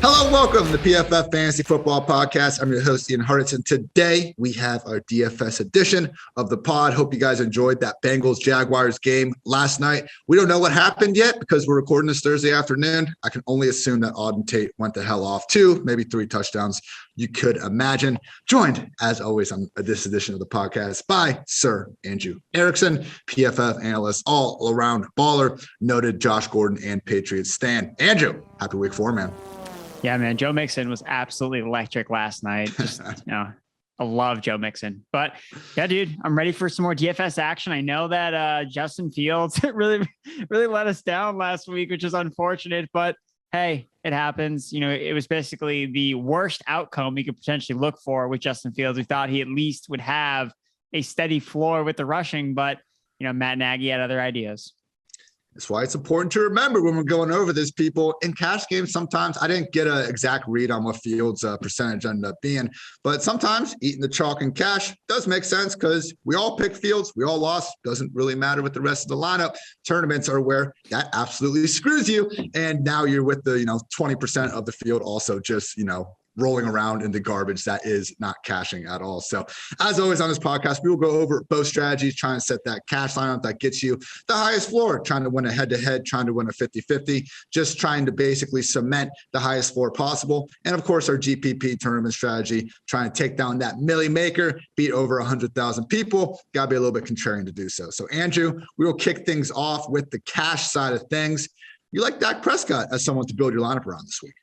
Hello, welcome to the PFF Fantasy Football Podcast. I'm your host, Ian Hartitz, and today we have our DFS edition of the pod. Hope you guys enjoyed that Bengals-Jaguars game last night. We don't know what happened yet because we're recording this Thursday afternoon. I can only assume that Auden Tate went the hell off 2, maybe 3 touchdowns. You could imagine. Joined, as always, on this edition of the podcast by Sir Andrew Erickson, PFF analyst, all-around baller, noted Josh Gordon and Patriots stan. Andrew, happy week 4, man. Yeah, man. Joe Mixon was absolutely electric last night. Just, I love Joe Mixon. But yeah, dude, I'm ready for some more DFS action. I know that Justin Fields really let us down last week, which is unfortunate. But hey, it happens. You know, it was basically the worst outcome we could potentially look for with Justin Fields. We thought he at least would have a steady floor with the rushing, but you know, Matt Nagy had other ideas. That's why it's important to remember when we're going over this, people. In cash games, sometimes I didn't get an exact read on what Fields' percentage ended up being, but sometimes eating the chalk in cash does make sense because we all picked Fields. We all lost. Doesn't really matter with the rest of the lineup. Tournaments are where that absolutely screws you. And now you're with the, 20% of the field also just, rolling around in the garbage that is not cashing at all. So as always on this podcast, we will go over both strategies, trying to set that cash lineup that gets you the highest floor, trying to win a head-to-head, trying to win a 50-50, just trying to basically cement the highest floor possible. And of course, our GPP tournament strategy, trying to take down that milli maker, beat over 100,000 people. Got to be a little bit contrarian to do so. So Andrew, we will kick things off with the cash side of things. You like Dak Prescott as someone to build your lineup around this week?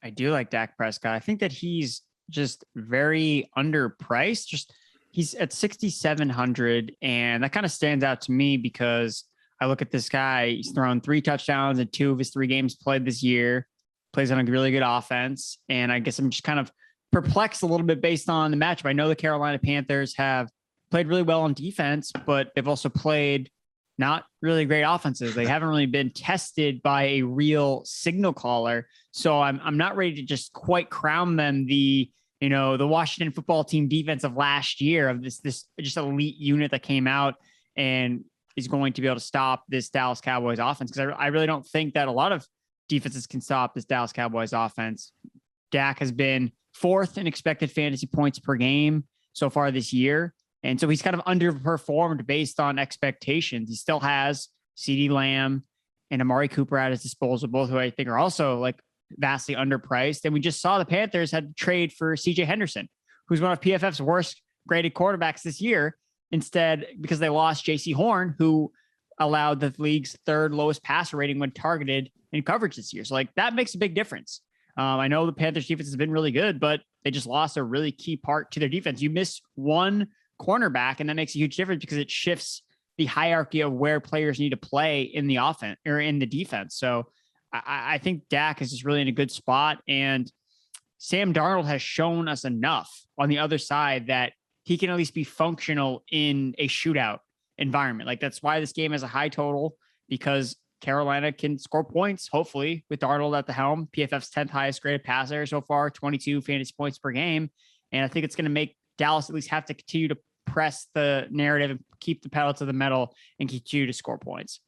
I do like Dak Prescott. I think that he's just very underpriced. He's at 6,700, and that kind of stands out to me because I look at this guy. He's thrown 3 touchdowns in 2 of his 3 games played this year. Plays on a really good offense, and I guess I'm just kind of perplexed a little bit based on the matchup. I know the Carolina Panthers have played really well on defense, but they've also played not really great offenses. They haven't really been tested by a real signal caller. So I'm not ready to just quite crown them the Washington football team defense of last year, of this just elite unit that came out and is going to be able to stop this Dallas Cowboys offense. Because I really don't think that a lot of defenses can stop this Dallas Cowboys offense. Dak has been 4th in expected fantasy points per game so far this year. And so he's kind of underperformed based on expectations. He still has CeeDee Lamb and Amari Cooper at his disposal, both who I think are also like vastly underpriced. And we just saw the Panthers had to trade for CJ Henderson, who's one of PFF's worst graded quarterbacks this year, instead because they lost JC Horn, who allowed the league's 3rd lowest passer rating when targeted in coverage this year. So like that makes a big difference. I know the Panthers defense has been really good, but they just lost a really key part to their defense. You miss one cornerback, and that makes a huge difference because it shifts the hierarchy of where players need to play in the offense or in the defense. So I think Dak is just really in a good spot, and Sam Darnold has shown us enough on the other side that he can at least be functional in a shootout environment. Like that's why this game has a high total, because Carolina can score points, hopefully, with Darnold at the helm. PFF's 10th highest graded passer so far, 22 fantasy points per game. And I think it's going to make Dallas at least have to continue to press the narrative and keep the pedal to the metal and continue to score points.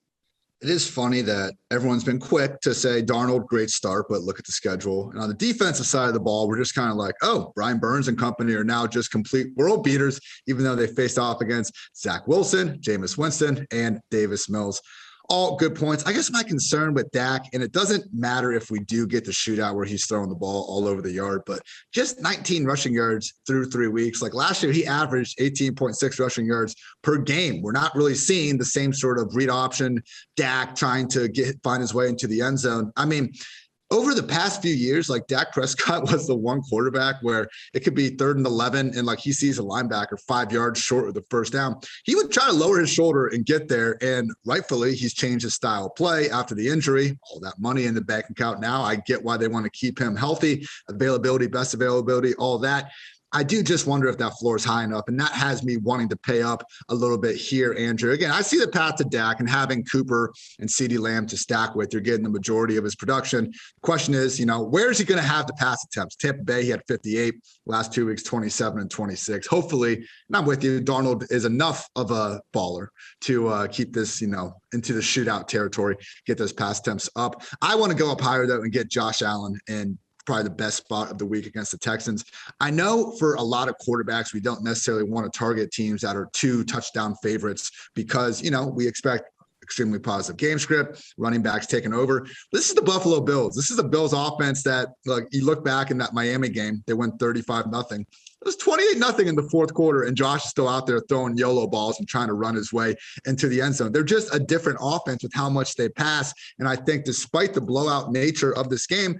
It is funny that everyone's been quick to say Darnold, great start, but look at the schedule. And on the defensive side of the ball, we're just kind of like, oh, Brian Burns and company are now just complete world beaters, even though they faced off against Zach Wilson, Jameis Winston, and Davis Mills. All good points. I guess my concern with Dak, and it doesn't matter if we do get the shootout where he's throwing the ball all over the yard, but just 19 rushing yards through 3 weeks. Like last year, he averaged 18.6 rushing yards per game. We're not really seeing the same sort of read option Dak trying to find his way into the end zone. I mean, over the past few years, like Dak Prescott was the one quarterback where it could be 3rd and 11 and like he sees a linebacker 5 yards short of the first down. He would try to lower his shoulder and get there. And rightfully, he's changed his style of play after the injury. All that money in the bank account now. I get why they want to keep him healthy, availability, best availability, all that. I do just wonder if that floor is high enough. And that has me wanting to pay up a little bit here, Andrew. Again, I see the path to Dak, and having Cooper and CeeDee Lamb to stack with, you're getting the majority of his production. The question is, where is he going to have the pass attempts? Tampa Bay, he had 58, last 2 weeks, 27 and 26. Hopefully, and I'm with you, Darnold is enough of a baller to keep this, into the shootout territory, get those pass attempts up. I want to go up higher, though, and get Josh Allen in probably the best spot of the week against the Texans. I know for a lot of quarterbacks, we don't necessarily want to target teams that are 2 touchdown favorites because, we expect extremely positive game script, running backs taking over. This is the Buffalo Bills. This is the Bills offense that, you look back in that Miami game, they went 35-0. It was 28-0 in the fourth quarter, and Josh is still out there throwing YOLO balls and trying to run his way into the end zone. They're just a different offense with how much they pass. And I think despite the blowout nature of this game,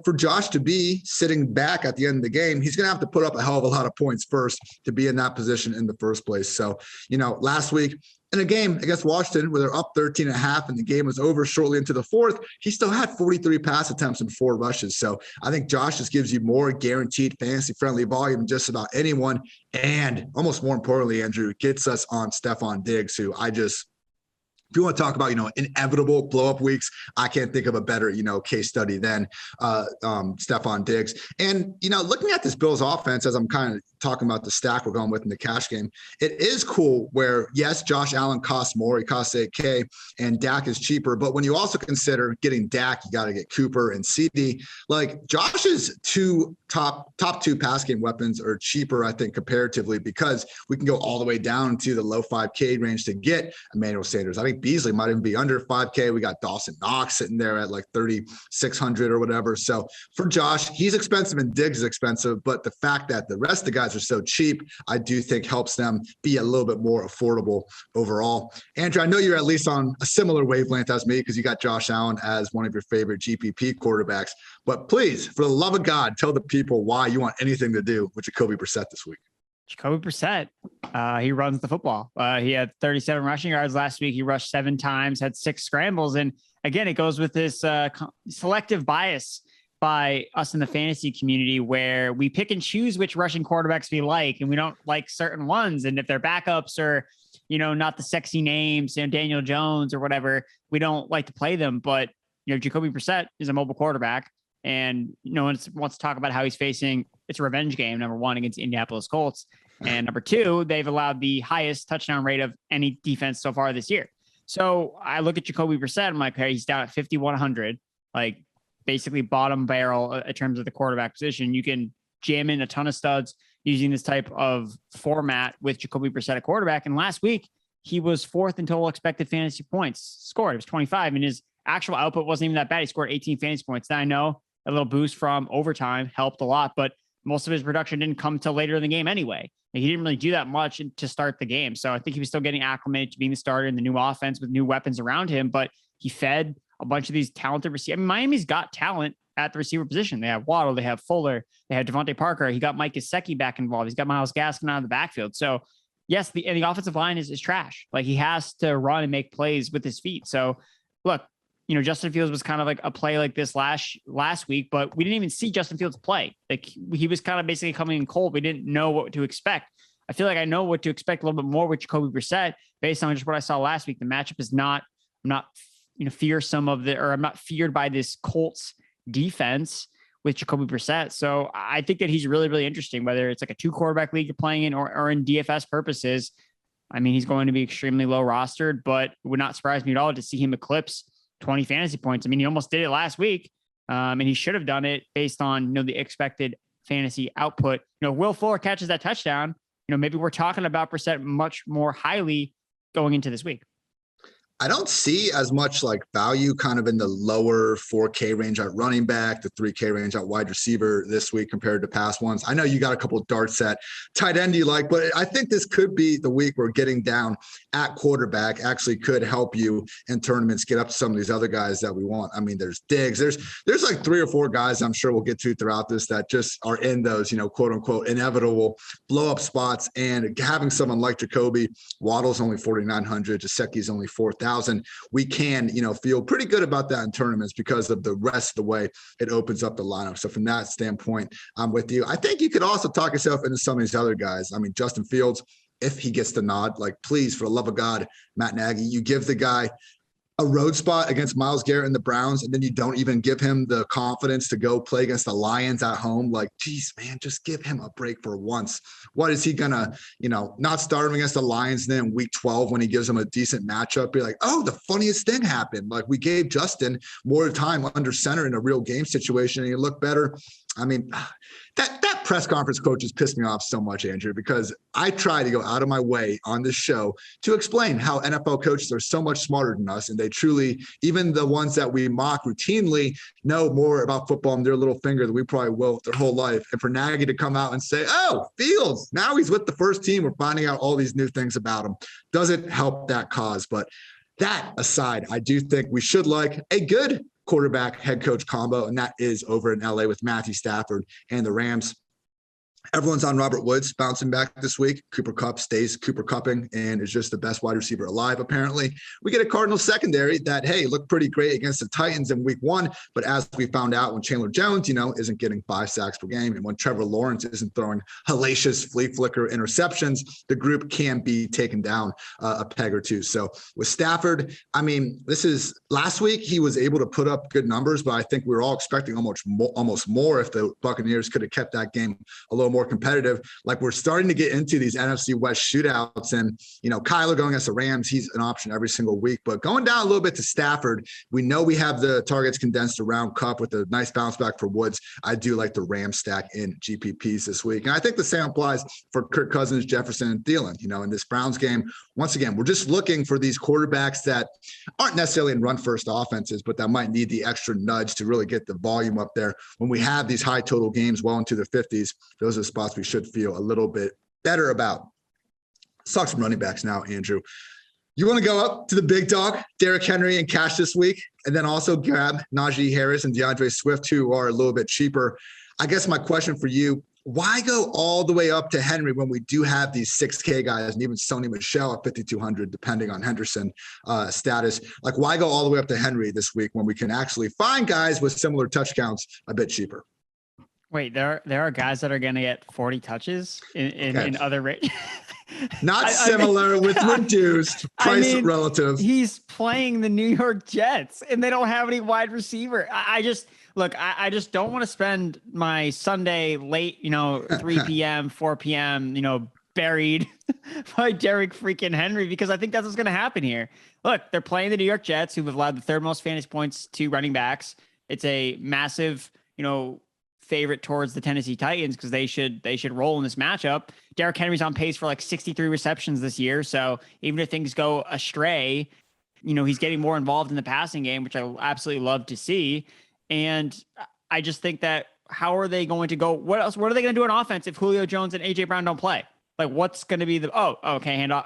for Josh to be sitting back at the end of the game, he's going to have to put up a hell of a lot of points first to be in that position in the first place. So, last week, in a game against Washington where they're up 13.5 and the game was over shortly into the fourth, he still had 43 pass attempts and 4 rushes. So I think Josh just gives you more guaranteed fantasy-friendly volume than just about anyone. And almost more importantly, Andrew, gets us on Stephon Diggs, who if you want to talk about, inevitable blow-up weeks, I can't think of a better, case study than Stephon Diggs. And, looking at this Bills offense, as I'm kind of talking about the stack we're going with in the cash game, it is cool where, yes, Josh Allen costs more. He costs $8K and Dak is cheaper. But when you also consider getting Dak, you got to get Cooper and CeeDee. Josh's top 2 pass game weapons are cheaper, I think, comparatively, because we can go all the way down to the low 5K range to get Emmanuel Sanders. I think Beasley might even be under 5K. We got Dawson Knox sitting there at 3,600 or whatever. So for Josh, he's expensive and Diggs is expensive, but the fact that the rest of the guys are so cheap, I do think helps them be a little bit more affordable overall. Andrew, I know you're at least on a similar wavelength as me because you got Josh Allen as one of your favorite GPP quarterbacks, but please, for the love of God, tell the people why you want anything to do with Jacoby Brissett this week. Jacoby Brissett, he runs the football. He had 37 rushing yards last week. He rushed 7 times, had 6 scrambles. And again, it goes with this selective bias by us in the fantasy community where we pick and choose which rushing quarterbacks we like, and we don't like certain ones. And if they're backups or, not the sexy names, Daniel Jones or whatever, we don't like to play them. But, Jacoby Brissett is a mobile quarterback. And no one wants to talk about how he's facing, it's a revenge game, number 1, against the Indianapolis Colts. And number 2, they've allowed the highest touchdown rate of any defense so far this year. So I look at Jacoby Brissett, I'm like, hey, he's down at 5,100, basically bottom barrel in terms of the quarterback position. You can jam in a ton of studs using this type of format with Jacoby Brissett at quarterback. And last week, he was 4th in total expected fantasy points scored. It was 25, and his actual output wasn't even that bad. He scored 18 fantasy points. Now I know a little boost from overtime helped a lot, but most of his production didn't come till later in the game anyway. He didn't really do that much to start the game. So I think he was still getting acclimated to being the starter in the new offense with new weapons around him, but he fed a bunch of these talented receivers. Miami's got talent at the receiver position. They have Waddle, they have Fuller, they have Devontae Parker. He got Mike Gesicki back involved. He's got Myles Gaskin out of the backfield. So yes, the offensive line is trash. He has to run and make plays with his feet. So look, Justin Fields was kind of like a play like this last week, but we didn't even see Justin Fields play. He was kind of basically coming in cold. We didn't know what to expect. I feel like I know what to expect a little bit more with Jacoby Brissett based on just what I saw last week. The matchup is I'm not feared by this Colts defense with Jacoby Brissett. So I think that he's really, really interesting, whether it's a 2 quarterback league you're playing in or in DFS purposes. He's going to be extremely low rostered, but it would not surprise me at all to see him eclipse 20 fantasy points. He almost did it last week. And he should have done it based on, the expected fantasy output. Will Fuller catches that touchdown. Maybe we're talking about Brissett much more highly going into this week. I don't see as much value kind of in the lower 4K range at running back, the 3K range at wide receiver this week compared to past ones. I know you got a couple of darts at tight end you like, but I think this could be the week where getting down at quarterback actually could help you in tournaments get up to some of these other guys that we want. There's Diggs. There's 3 or 4 guys I'm sure we'll get to throughout this that just are in those, quote unquote, inevitable blow up spots. And having someone like Jacoby, Waddle's only 4,900, Gesicki's only 4,000. 50,000, we can, feel pretty good about that in tournaments because of the rest of the way it opens up the lineup. So from that standpoint, I'm with you. I think you could also talk yourself into some of these other guys. I mean, Justin Fields, if he gets the nod, like, please, for the love of God, Matt Nagy, you give the guy a road spot against Myles Garrett and the Browns, and then you don't even give him the confidence to go play against the Lions at home. Like, geez, man, just give him a break for once. What is he gonna, not start him against the Lions then in week 12 when he gives them a decent matchup? Be like, oh, the funniest thing happened. Like, we gave Justin more time under center in a real game situation, and he looked better. I mean, that press conference quote just pissed me off so much, Andrew, because I try to go out of my way on this show to explain how NFL coaches are so much smarter than us. And they truly, even the ones that we mock routinely, know more about football in their little finger than we probably will their whole life. And for Nagy to come out and say, oh, Fields, now he's with the first team, we're finding out all these new things about him, doesn't help that cause. But that aside, I do think we should like a good quarterback head coach combo, and that is over in LA with Matthew Stafford and the Rams. Everyone's on Robert Woods bouncing back this week. Cooper Kupp stays Cooper Kupping and is just the best wide receiver alive, apparently. We get a Cardinals secondary that, hey, looked pretty great against the Titans in week 1. But as we found out, when Chandler Jones, isn't getting 5 sacks per game, and when Trevor Lawrence isn't throwing hellacious flea flicker interceptions, the group can be taken down a peg or two. So with Stafford, I mean, this is last week, he was able to put up good numbers, but I think we were all expecting almost more if the Buccaneers could have kept that game a little more competitive. Like, we're starting to get into these NFC West shootouts, and Kyler going against the Rams, he's an option every single week. But going down a little bit to Stafford, we know we have the targets condensed around Kupp with a nice bounce back for Woods. I do like the Rams stack in GPPs this week, and I think the same applies for Kirk Cousins, Jefferson, and Thielen. In this Browns game, once again, we're just looking for these quarterbacks that aren't necessarily in run-first offenses, but that might need the extra nudge to really get the volume up there. When we have these high total games well into the 50s, those are spots we should feel a little bit better about. Let's talk some running backs now, Andrew. You want to go up to the big dog, Derrick Henry and cash this week, and then also grab Najee Harris and DeAndre Swift, who are a little bit cheaper. I guess my question for you, why go all the way up to Henry when we do have these 6K guys and even Sony Michel at 5,200, depending on Henderson status? Like, why go all the way up to Henry this week when we can actually find guys with similar touch counts a bit cheaper? Wait, there are guys that are going to get 40 touches in other rates. Not similar with reduced price relative. He's playing the New York Jets and they don't have any wide receiver. I just don't want to spend my Sunday late, 3 p.m., 4 p.m., buried by Derrick freaking Henry, because I think that's what's going to happen here. Look, they're playing the New York Jets, who have allowed the 3rd most fantasy points to running backs. It's a massive, favorite towards the Tennessee Titans because they should roll in this matchup. Derrick Henry's on pace for like 63 receptions this year. So even if things go astray, he's getting more involved in the passing game, which I absolutely love to see. And I just think that how are they going to go? What are they going to do on offense if Julio Jones and AJ Brown don't play? Like, what's going to be hand off?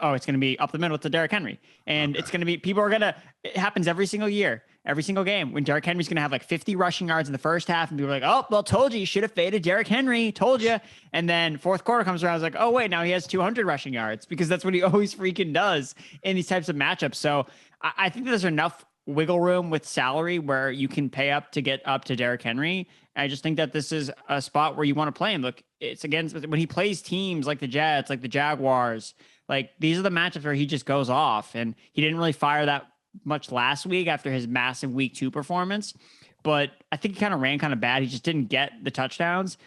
Oh, it's going to be up the middle to Derrick Henry. And it's going to be, it happens every single year, every single game, when Derrick Henry's going to have like 50 rushing yards in the first half and people are like, oh, well, told you should have faded Derrick Henry, told you. And then 4th quarter comes around, I was like, oh, wait, now he has 200 rushing yards, because that's what he always freaking does in these types of matchups. So I think there's enough wiggle room with salary where you can pay up to get up to Derrick Henry. I just think that this is a spot where you want to play him. Look, it's against when he plays teams like the Jets, like the Jaguars, like these are the matchups where he just goes off, and he didn't really fire that much last week after his massive week 2 performance, but I think he kind of ran kind of bad. He just didn't get the touchdowns.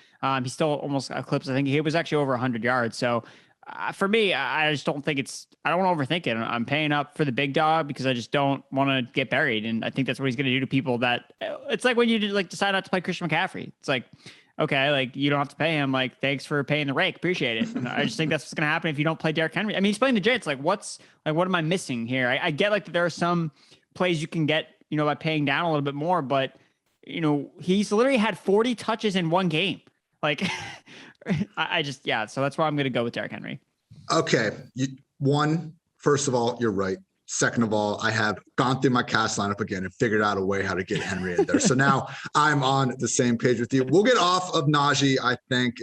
He still almost eclipsed. I think he was actually over 100 yards. So for me, I just don't think I don't want to overthink it. I'm paying up for the big dog because I just don't want to get buried. And I think that's what he's going to do to people that it's like when you decide not to play Christian McCaffrey. It's like, okay, like you don't have to pay him. Like, thanks for paying the rake. Appreciate it. And I just think that's what's going to happen if you don't play Derrick Henry. I mean, he's playing the Jets. Like, what am I missing here? I get like that there are some plays you can get, by paying down a little bit more, but he's literally had 40 touches in one game. Like, so that's why I'm going to go with Derrick Henry. Okay. First of all, you're right. Second of all, I have gone through my cast lineup again and figured out a way how to get Henry in there. So now I'm on the same page with you. We'll get off of Najee, I think.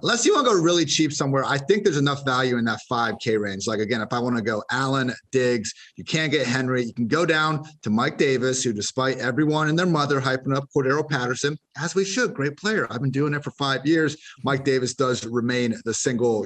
Unless you want to go really cheap somewhere, I think there's enough value in that 5K range. Like, again, if I want to go Allen, Diggs, you can't get Henry. You can go down to Mike Davis, who, despite everyone and their mother hyping up Cordero Patterson, as we should, great player. I've been doing it for 5 years. Mike Davis does remain the single,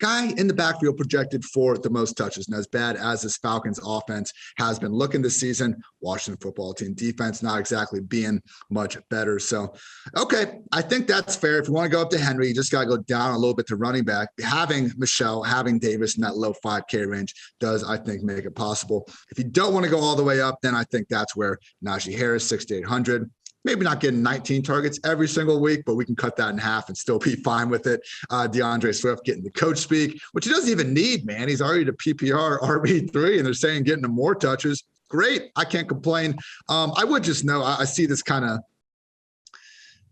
guy in the backfield projected for the most touches. And as bad as this Falcons offense has been looking this season, Washington football team defense not exactly being much better. So, okay, I think that's fair. If you want to go up to Henry, you just got to go down a little bit to running back. Having Michelle, having Davis in that low 5K range does, I think, make it possible. If you don't want to go all the way up, then I think that's where Najee Harris, 6,800. Maybe not getting 19 targets every single week, but we can cut that in half and still be fine with it. DeAndre Swift getting the coach speak, which he doesn't even need, man. He's already the PPR RB3, and they're saying getting him more touches. Great. I can't complain. I would just know, I see this kind of,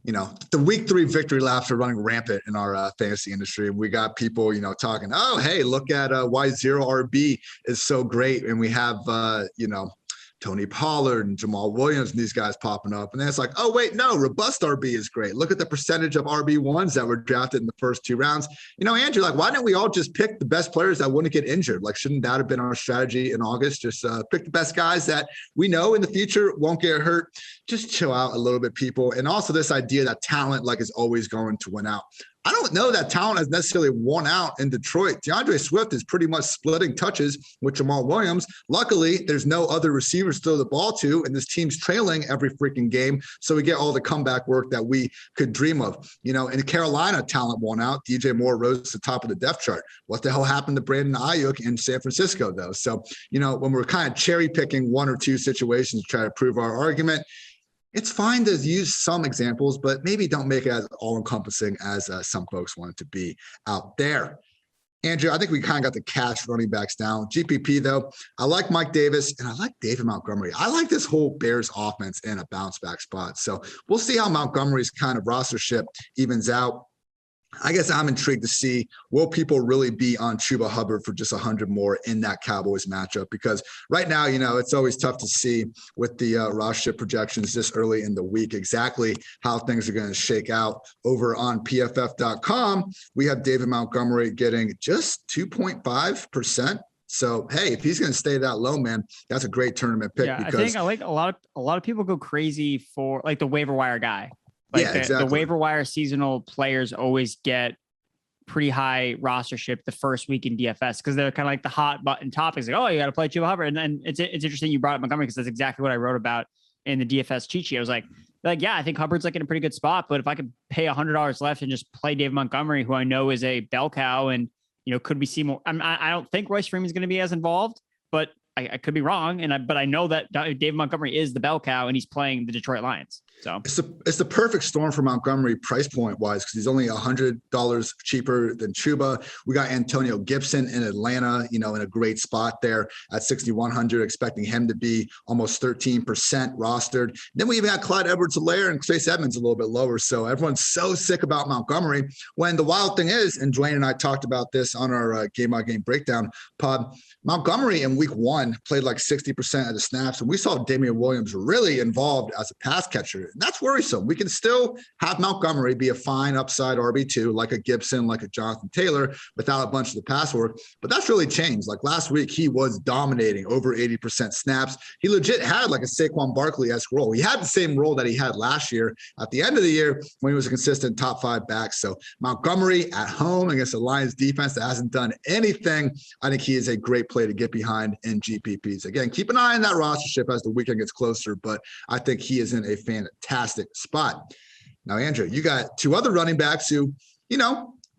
the week 3 victory laps are running rampant in our fantasy industry. And we got people, talking, oh, hey, look at why 0RB is so great. And we have, Tony Pollard and Jamal Williams and these guys popping up. And then it's like, oh, wait, no, robust RB is great. Look at the percentage of RB1s that were drafted in the first 2 rounds. Andrew, why didn't we all just pick the best players that wouldn't get injured? Shouldn't that have been our strategy in August? Just pick the best guys that we know in the future won't get hurt. Just chill out a little bit, people. And also this idea that talent is always going to win out. I don't know that talent has necessarily won out in Detroit. DeAndre Swift is pretty much splitting touches with Jamal Williams. Luckily, there's no other receivers to throw the ball to, and this team's trailing every freaking game. So we get all the comeback work that we could dream of. In Carolina, talent won out. DJ Moore rose to the top of the depth chart. What the hell happened to Brandon Ayuk in San Francisco, though? So, when we're kind of cherry picking 1 or 2 situations to try to prove our argument, it's fine to use some examples, but maybe don't make it as all-encompassing as some folks want it to be out there. Andrew, I think we kind of got the cash running backs down. GPP, though, I like Mike Davis, and I like David Montgomery. I like this whole Bears offense in a bounce-back spot. So we'll see how Montgomery's kind of rostership evens out. I guess I'm intrigued to see, will people really be on Chuba Hubbard for just 100 more in that Cowboys matchup? Because right now, it's always tough to see with the roster projections this early in the week exactly how things are going to shake out. Over on PFF.com, we have David Montgomery getting just 2.5%. So, hey, if he's going to stay that low, man, that's a great tournament pick. Yeah, because I think I like a lot of people go crazy for the waiver wire guy. Exactly. The waiver wire seasonal players always get pretty high rostership the first week in DFS because they're kind of like the hot button topics. Like, oh, you got to play Chuba Hubbard. And then it's interesting you brought up Montgomery because that's exactly what I wrote about in the DFS cheat sheet. I was like, yeah, I think Hubbard's in a pretty good spot, but if I could pay $100 left and just play David Montgomery, who I know is a bell cow, and could we see more? I don't think Royce Freeman's going to be as involved, but I could be wrong. But I know that David Montgomery is the bell cow and he's playing the Detroit Lions. So it's the perfect storm for Montgomery price point wise, because he's only $100 cheaper than Chuba. We got Antonio Gibson in Atlanta, in a great spot there at 6,100, expecting him to be almost 13% rostered. Then we even got Clyde Edwards-Helaire and Chase Edmonds a little bit lower. So everyone's so sick about Montgomery, when the wild thing is, and Dwayne and I talked about this on our game-by-game breakdown pod, Montgomery in week 1 played 60% of the snaps, and we saw Damian Williams really involved as a pass catcher. And that's worrisome. We can still have Montgomery be a fine upside RB2, like a Gibson, like a Jonathan Taylor, without a bunch of the pass work. But that's really changed. Last week, he was dominating over 80% snaps. He legit had a Saquon Barkley-esque role. He had the same role that he had last year at the end of the year when he was a consistent top 5 back. So Montgomery at home against the Lions defense that hasn't done anything, I think he is a great play to get behind in GPPs. Again, keep an eye on that rostership as the weekend gets closer, but I think he is in a fantastic spot. Now, Andrew, you got 2 other running backs who,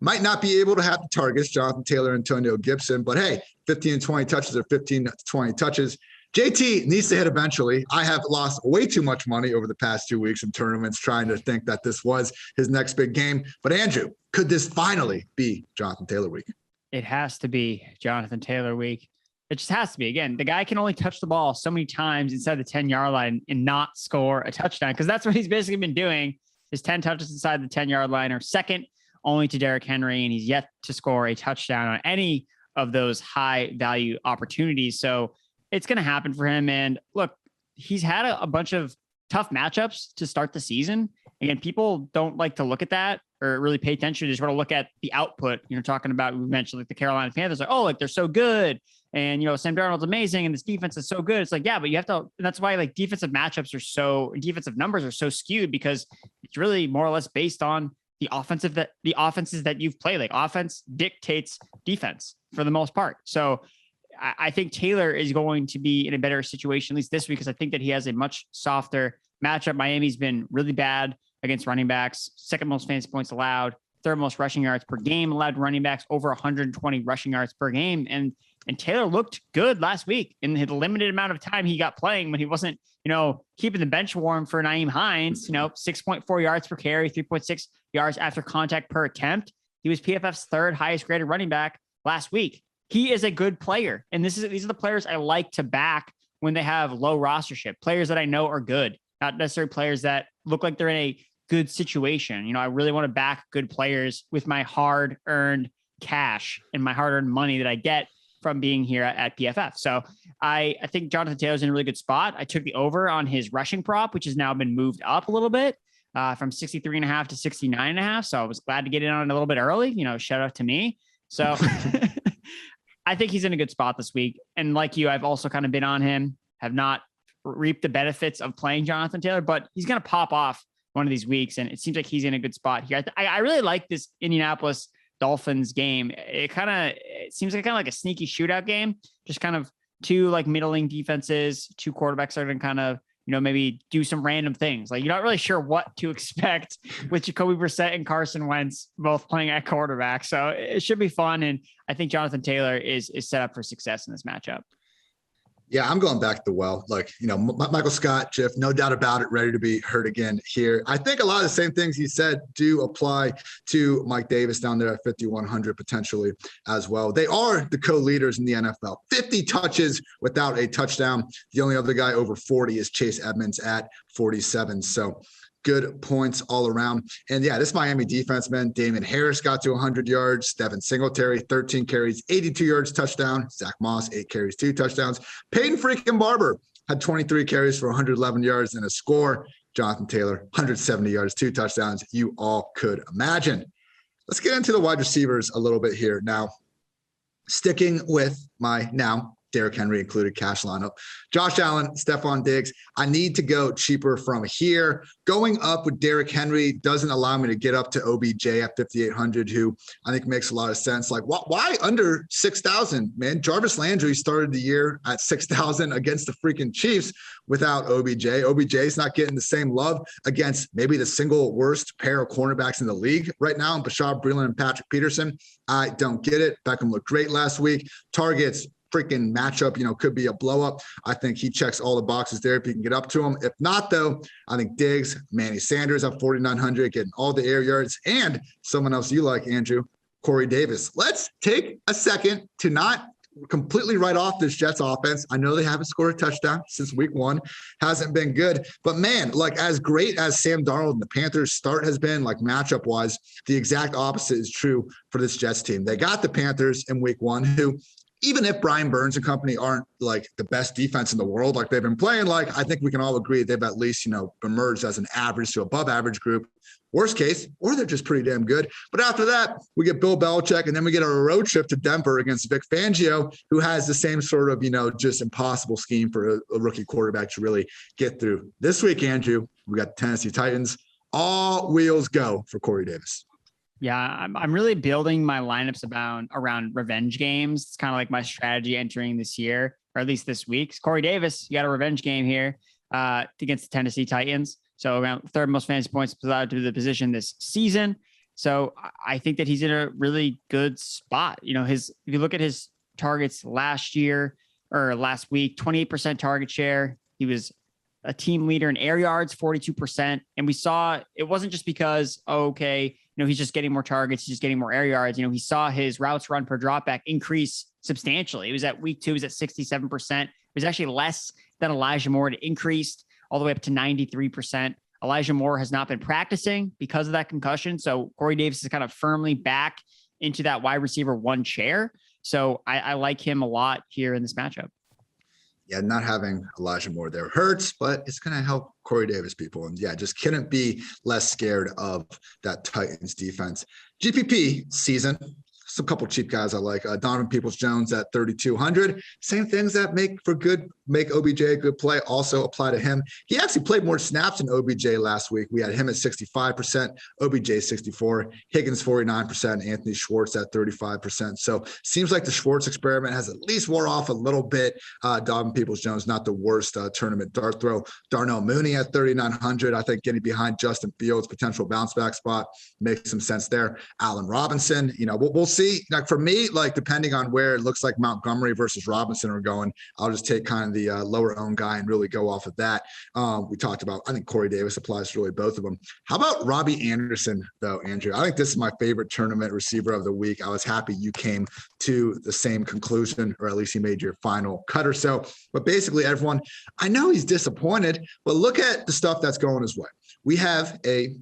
might not be able to have the targets, Jonathan Taylor and Antonio Gibson, but hey, 15 and 20 touches or 15 to 20 touches. JT needs to hit eventually. I have lost way too much money over the past 2 weeks in tournaments trying to think that this was his next big game. But Andrew, could this finally be Jonathan Taylor week? It has to be Jonathan Taylor week. It just has to be. Again, the guy can only touch the ball so many times inside the 10-yard line and not score a touchdown, because that's what he's basically been doing, is 10 touches inside the 10-yard line, or second only to Derrick Henry, and he's yet to score a touchdown on any of those high-value opportunities. So it's going to happen for him. And look, he's had a bunch of tough matchups to start the season. Again, people don't like to look at that or really pay attention. They just want to look at the output. Talking about, we mentioned like the Carolina Panthers, like, oh, like they're so good. And, Sam Darnold's amazing. And this defense is so good. It's like, yeah, but you have to, that's why like defensive numbers are so skewed, because it's really more or less based on the offenses that you've played. Like offense dictates defense for the most part. So I think Taylor is going to be in a better situation, at least this week, because I think that he has a much softer matchup. Miami's been really bad against running backs, second most fantasy points allowed, third most rushing yards per game allowed running backs, over 120 rushing yards per game. And Taylor looked good last week in the limited amount of time he got playing when he wasn't, keeping the bench warm for Nyheim Hines, 6.4 yards per carry, 3.6 yards after contact per attempt. He was PFF's third highest graded running back last week. He is a good player. And these are the players I like to back when they have low rostership, players that I know are good, not necessarily players that look like they're in a good situation. I really want to back good players with my hard-earned cash and my hard-earned money that I get from being here at PFF. So I think Jonathan Taylor's in a really good spot. I took the over on his rushing prop, which has now been moved up a little bit from 63.5 to 69.5. So I was glad to get in on it a little bit early, shout out to me. So I think he's in a good spot this week. And like you, I've also kind of been on him, have not reaped the benefits of playing Jonathan Taylor, but he's going to pop off one of these weeks. And it seems like he's in a good spot here. I really like this Indianapolis Dolphins game. It seems like a sneaky shootout game, just kind of two like middling defenses, two quarterbacks are going to kind of, maybe do some random things. Like you're not really sure what to expect with Jacoby Brissett and Carson Wentz both playing at quarterback. So it should be fun. And I think Jonathan Taylor is set up for success in this matchup. Yeah, I'm going back to the well. Like, Michael Scott, Jeff, no doubt about it, ready to be hurt again here. I think a lot of the same things he said do apply to Mike Davis down there at 5,100 potentially as well. They are the co-leaders in the NFL. 50 touches without a touchdown. The only other guy over 40 is Chase Edmonds at 47. So good points all around. And yeah, this Miami defense, man, Damon Harris got to 100 yards, Devin Singletary, 13 carries, 82 yards, touchdown. Zach Moss, 8 carries, 2 touchdowns. Peyton freaking Barber had 23 carries for 111 yards and a score. Jonathan Taylor, 170 yards, 2 touchdowns. You all could imagine. Let's get into the wide receivers a little bit here. Now, sticking with my now Derrick Henry included cash lineup. Josh Allen, Stephon Diggs. I need to go cheaper from here. Going up with Derrick Henry doesn't allow me to get up to OBJ at 5,800, who I think makes a lot of sense. Like, why under 6,000, man? Jarvis Landry started the year at 6,000 against the freaking Chiefs without OBJ. OBJ is not getting the same love against maybe the single worst pair of cornerbacks in the league right now, Bashad Breeland and Patrick Peterson. I don't get it. Beckham looked great last week. Targets, freaking matchup, could be a blow up. I think he checks all the boxes there if you can get up to him. If not, though, I think Diggs, Manny Sanders at 4,900, getting all the air yards, and someone else you like, Andrew, Corey Davis. Let's take a second to not completely write off this Jets offense. I know they haven't scored a touchdown since week 1, hasn't been good, but man, like as great as Sam Darnold and the Panthers start has been, like matchup wise, the exact opposite is true for this Jets team. They got the Panthers in week 1, who, even if Brian Burns and company aren't like the best defense in the world, like they've been playing, like I think we can all agree they've at least, emerged as an average to above average group. Worst case, or they're just pretty damn good. But after that, we get Bill Belichick, and then we get a road trip to Denver against Vic Fangio, who has the same sort of, just impossible scheme for a rookie quarterback to really get through. This week, Andrew, we got the Tennessee Titans. All wheels go for Corey Davis. Yeah, I'm really building my lineups around revenge games. It's kind of like my strategy entering this year, or at least this week. Corey Davis, you got a revenge game here against the Tennessee Titans. So around third most fantasy points allowed to the position this season. So I think that he's in a really good spot. If you look at his targets last year or last week, 28% target share. He was a team leader in air yards, 42%. And we saw it wasn't just because, he's just getting more targets, he's just getting more air yards. He saw his routes run per dropback increase substantially. It was at week 2, it was at 67%. It was actually less than Elijah Moore. It increased all the way up to 93%. Elijah Moore has not been practicing because of that concussion. So Corey Davis is kind of firmly back into that wide receiver 1 chair. So I like him a lot here in this matchup. Yeah, not having Elijah Moore there hurts, but it's going to help Corey Davis people. And yeah, just couldn't be less scared of that Titans defense. GPP season. Just a couple cheap guys I like. Donovan Peoples-Jones at 3,200. Same things that make OBJ a good play also apply to him. He actually played more snaps than OBJ last week. We had him at 65%, OBJ 64, Higgins 49%, Anthony Schwartz at 35%. So seems like the Schwartz experiment has at least wore off a little bit. Donovan Peoples-Jones, not the worst tournament dart throw. Darnell Mooney at 3,900. I think getting behind Justin Fields, potential bounce back spot makes some sense there. Allen Robinson, we'll see. Like for me, like depending on where it looks like Montgomery versus Robinson are going, I'll just take kind of the lower owned guy and really go off of that. We talked about, I think Corey Davis applies to really both of them. How about Robby Anderson though, Andrew? I think this is my favorite tournament receiver of the week. I was happy you came to the same conclusion, or at least you made your final cut or so. But basically everyone, I know he's disappointed, but look at the stuff that's going his way. We have a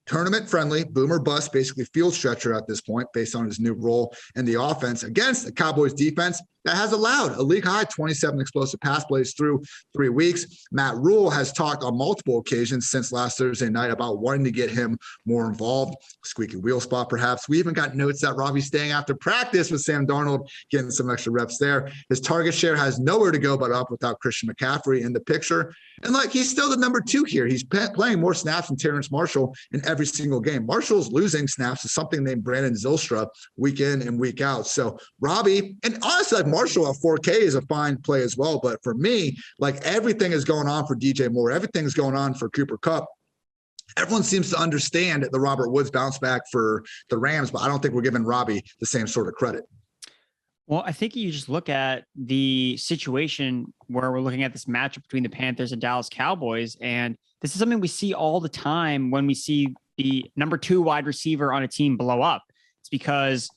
tournament-friendly, boomer bust, basically field stretcher at this point based on his new role in the offense against the Cowboys defense that has allowed a league-high 27 explosive pass plays through 3 weeks. Matt Rule has talked on multiple occasions since last Thursday night about wanting to get him more involved. Squeaky wheel spot, perhaps. We even got notes that Robbie's staying after practice with Sam Darnold, getting some extra reps there. His target share has nowhere to go but up without Christian McCaffrey in the picture. And he's still the number 2 here. He's playing more snaps than Terrence Marshall in every single game. Marshall's losing snaps to something named Brandon Zylstra week in and week out. So Robbie, and honestly, Marshall at 4K is a fine play as well. But for me, everything is going on for DJ Moore. Everything's going on for Cooper Kupp. Everyone seems to understand the Robert Woods bounce back for the Rams, but I don't think we're giving Robbie the same sort of credit. Well, I think you just look at the situation where we're looking at this matchup between the Panthers and Dallas Cowboys. And this is something we see all the time when we see the number 2 wide receiver on a team blow up. It's because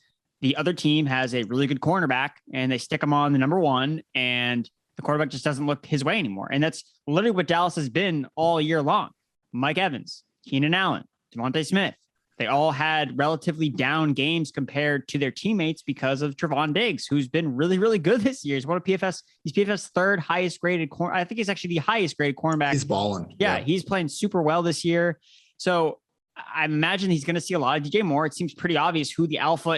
the other team has a really good cornerback and they stick him on the number 1 and the quarterback just doesn't look his way anymore. And that's literally what Dallas has been all year long. Mike Evans, Keenan Allen, Devontae Smith. They all had relatively down games compared to their teammates because of Trevon Diggs, who's been really, really good this year. He's one of PFF's 3rd highest graded corner. I think he's actually the highest graded cornerback. He's balling. Yeah, he's playing super well this year. So I imagine he's going to see a lot of DJ Moore. It seems pretty obvious who the alpha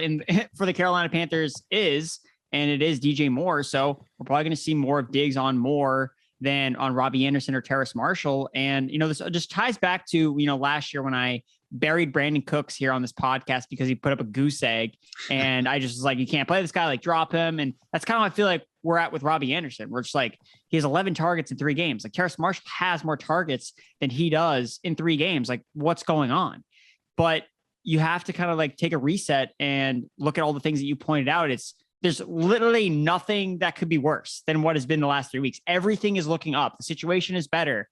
for the Carolina Panthers is, and it is DJ Moore. So we're probably going to see more of Diggs on Moore than on Robby Anderson or Terrace Marshall. And, this just ties back to, last year when I buried Brandon Cooks here on this podcast because he put up a goose egg and I just was like, you can't play this guy, drop him. And that's kind of how I feel like we're at with Robby Anderson. We're just he has 11 targets in 3 games. Terrace Marshall has more targets than he does in 3 games. What's going on? But you have to kind of take a reset and look at all the things that you pointed out. There's literally nothing that could be worse than what has been the last 3 weeks. Everything is looking up. The situation is better.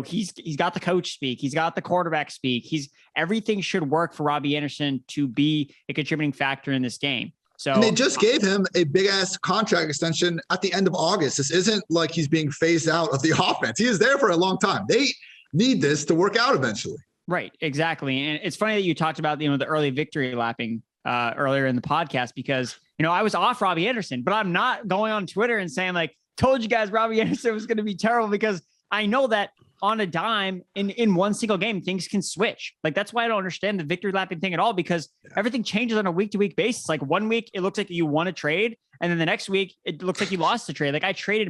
He's got the coach speak. He's got the quarterback speak. Everything should work for Robby Anderson to be a contributing factor in this game. So and they just gave him a big ass contract extension at the end of August. This isn't like he's being phased out of the offense. He is there for a long time. They need this to work out eventually. Right. Exactly. And it's funny that you talked about, the early victory lapping earlier in the podcast, because, I was off Robby Anderson, but I'm not going on Twitter and saying told you guys Robby Anderson was going to be terrible, because I know that on a dime in one single game, things can switch. That's why I don't understand the victory lapping thing at all, because everything changes on a week-to-week basis. 1 week, it looks like you won a trade. And then the next week, it looks like you lost the trade. I traded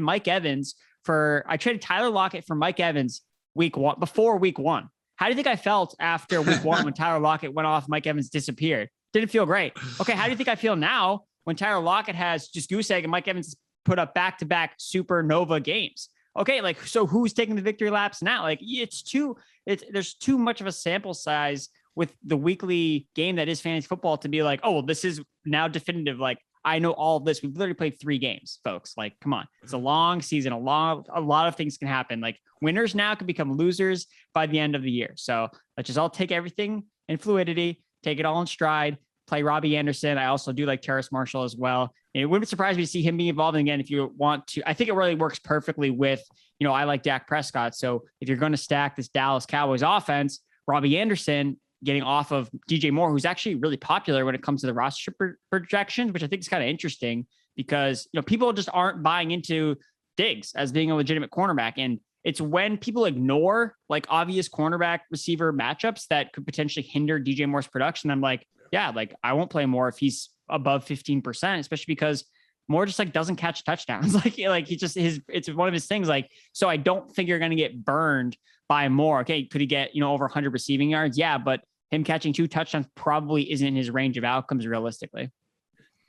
Tyler Lockett for Mike Evans before week 1. How do you think I felt after week 1 when Tyler Lockett went off, Mike Evans disappeared? Didn't feel great. Okay. How do you think I feel now when Tyler Lockett has just goose egg and Mike Evans put up back-to-back supernova games? Okay, so who's taking the victory laps now? There's too much of a sample size with the weekly game that is fantasy football to be oh, well, this is now definitive. I know all of this. We've literally played 3 games, folks. Come on. It's a long season. A lot of things can happen. Winners now can become losers by the end of the year. So let's just all take everything in fluidity, take it all in stride, play Robby Anderson. I also do like Terrace Marshall as well. And it wouldn't surprise me to see him being involved again if you want to. I think it really works perfectly with, I like Dak Prescott. So if you're going to stack this Dallas Cowboys offense, Robby Anderson getting off of DJ Moore, who's actually really popular when it comes to the roster projections, which I think is kind of interesting because, people just aren't buying into Diggs as being a legitimate cornerback. And it's when people ignore like obvious cornerback receiver matchups that could potentially hinder DJ Moore's production. I'm like, yeah, like I won't play Moore if he's above 15%, especially because Moore just like doesn't catch touchdowns. like he just it's one of his things. Like, so I don't think you're going to get burned by Moore. Okay. Could he get, over 100 receiving yards? Yeah. But him catching 2 touchdowns probably isn't in his range of outcomes realistically.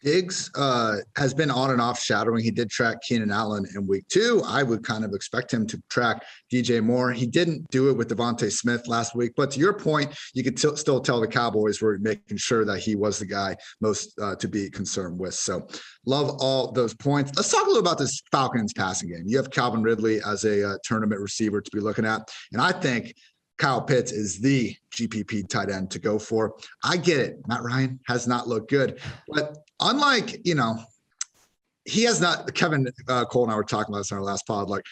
Diggs has been on and off shadowing. He did track Keenan Allen in week 2. I would kind of expect him to track DJ Moore. He didn't do it with Devontae Smith last week, but to your point, you could still tell the Cowboys were making sure that he was the guy most to be concerned with. So love all those points. Let's talk a little about this Falcons passing game. You have Calvin Ridley as a tournament receiver to be looking at. And I think Kyle Pitts is the GPP tight end to go for. I get it. Matt Ryan has not looked good, but unlike, he has not, Kevin Cole and I were talking about this in our last pod, like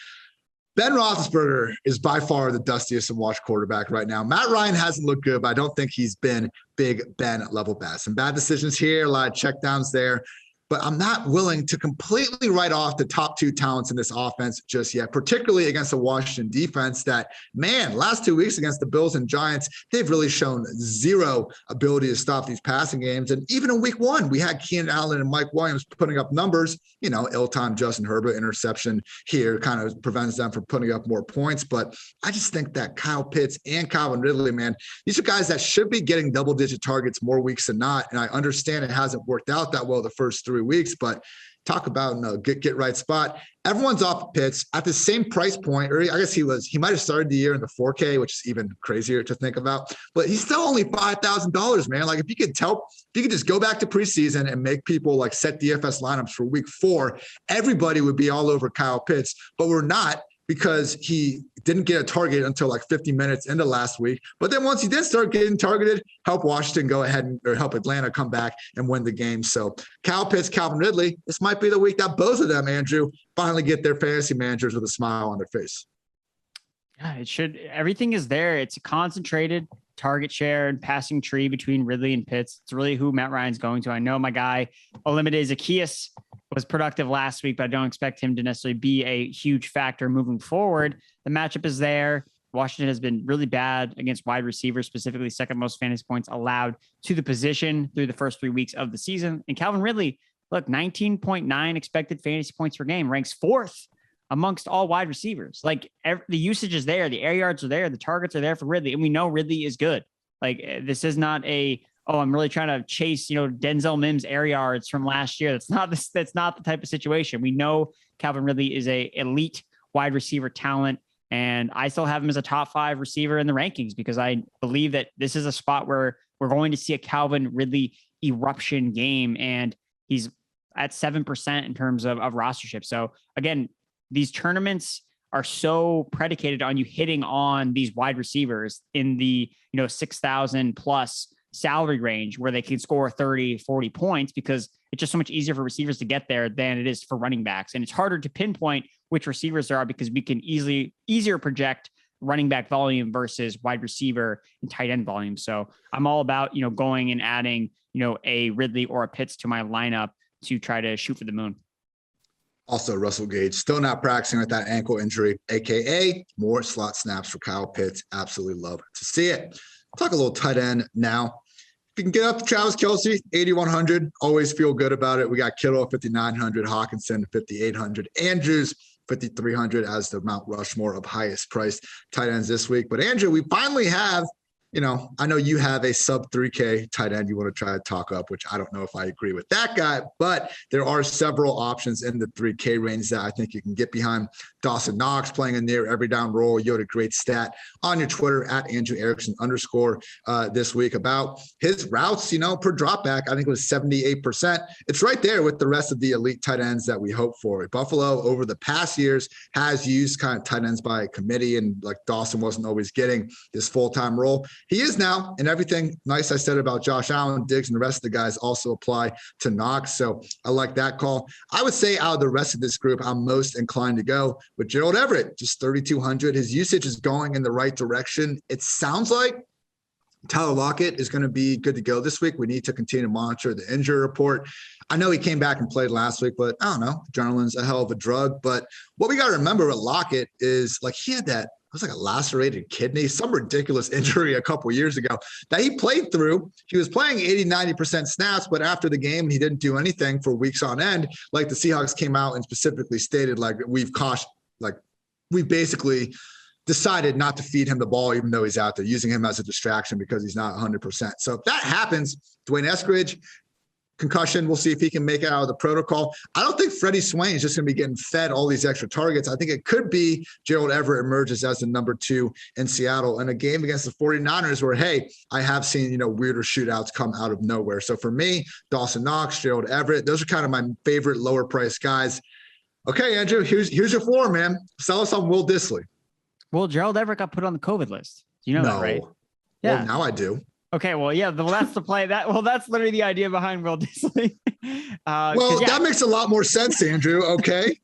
Ben Roethlisberger is by far the dustiest and watched quarterback right now. Matt Ryan hasn't looked good, but I don't think he's been Big Ben level bad. Some bad decisions here, a lot of checkdowns there. But I'm not willing to completely write off the top 2 talents in this offense just yet, particularly against the Washington defense that, man, last 2 weeks against the Bills and Giants, they've really shown zero ability to stop these passing games. And even in week 1, we had Keenan Allen and Mike Williams putting up numbers, ill-timed Justin Herbert interception here kind of prevents them from putting up more points. But I just think that Kyle Pitts and Calvin Ridley, man, these are guys that should be getting double-digit targets more weeks than not. And I understand it hasn't worked out that well the first 3 weeks, but talk about get right spot. Everyone's off Pitts at the same price point, or I guess he might have started the year in the 4K, which is even crazier to think about, but he's still only $5,000, man. Like if you could just go back to preseason and make people like set DFS lineups for week 4, everybody would be all over Kyle Pitts, but we're not, because he didn't get a target until like 50 minutes into last week. But then once he did start getting targeted, help Washington go ahead or help Atlanta come back and win the game. So Kyle Pitts, Calvin Ridley, this might be the week that both of them, Andrew, finally get their fantasy managers with a smile on their face. Yeah, it should. Everything is there. It's a concentrated target share and passing tree between Ridley and Pitts. It's really who Matt Ryan's going to. I know my guy, Olamide Zaccheaus, was productive last week, but I don't expect him to necessarily be a huge factor moving forward. The matchup is there. Washington has been really bad against wide receivers, specifically second most fantasy points allowed to the position through the first 3 weeks of the season. And Calvin Ridley, look, 19.9 expected fantasy points per game, ranks 4th amongst all wide receivers. Like the usage is there, the air yards are there, the targets are there for Ridley, and we know Ridley is good. Like this is not I'm really trying to chase, Denzel Mims air yards from last year. That's not the type of situation. We know Calvin Ridley is a elite wide receiver talent, and I still have him as a top 5 receiver in the rankings because I believe that this is a spot where we're going to see a Calvin Ridley eruption game, and he's at 7% in terms of rostership. So again, these tournaments are so predicated on you hitting on these wide receivers in the 6,000 plus salary range where they can score 30, 40 points, because it's just so much easier for receivers to get there than it is for running backs. And it's harder to pinpoint which receivers there are because we can easier project running back volume versus wide receiver and tight end volume. So I'm all about, going and adding, a Ridley or a Pitts to my lineup to try to shoot for the moon. Also, Russell Gage still not practicing with that ankle injury, AKA more slot snaps for Kyle Pitts. Absolutely love to see it. Talk a little tight end now. If you can get up to Travis Kelce, 8,100, always feel good about it. We got Kittle at 5,900, Hawkinson 5,800, Andrews 5,300 as the Mount Rushmore of highest priced tight ends this week. But Andrew, we finally have, I know you have a sub 3K tight end you want to try to talk up, which I don't know if I agree with that guy, but there are several options in the 3K range that I think you can get behind. Dawson Knox playing a near every down role. You had a great stat on your Twitter at Andrew Erickson _ this week about his routes, per drop back. I think it was 78%. It's right there with the rest of the elite tight ends that we hope for. Buffalo over the past years has used kind of tight ends by committee, and like Dawson wasn't always getting this full-time role. He is now, and everything nice I said about Josh Allen, Diggs, and the rest of the guys also apply to Knox. So I like that call. I would say out of the rest of this group, I'm most inclined to go with Gerald Everett, just 3,200. His usage is going in the right direction. It sounds like Tyler Lockett is going to be good to go this week. We need to continue to monitor the injury report. I know he came back and played last week, but I don't know. Adrenaline's a hell of a drug. But what we got to remember with Lockett is like he had that, it was like a lacerated kidney, some ridiculous injury a couple years ago that he played through. He was playing 80-90% snaps, but after the game, he didn't do anything for weeks on end. Like the Seahawks came out and specifically stated, like, we basically decided not to feed him the ball, even though he's out there, using him as a distraction because he's not 100%. So if that happens, Dwayne Eskridge, concussion, we'll see if he can make it out of the protocol. I don't think Freddie Swain is just going to be getting fed all these extra targets. I think it could be Gerald Everett emerges as the number 2 in Seattle in a game against the 49ers where, hey, I have seen, weirder shootouts come out of nowhere. So for me, Dawson Knox, Gerald Everett, those are kind of my favorite lower price guys. Okay, Andrew, here's your floor, man. Sell us on Will Dissly. Well, Gerald Everett got put on the COVID list. You know that, right? Yeah. Well, now I do. Okay, well, yeah, that's the play. That's literally the idea behind Will Dissly. That makes a lot more sense, Andrew. Okay.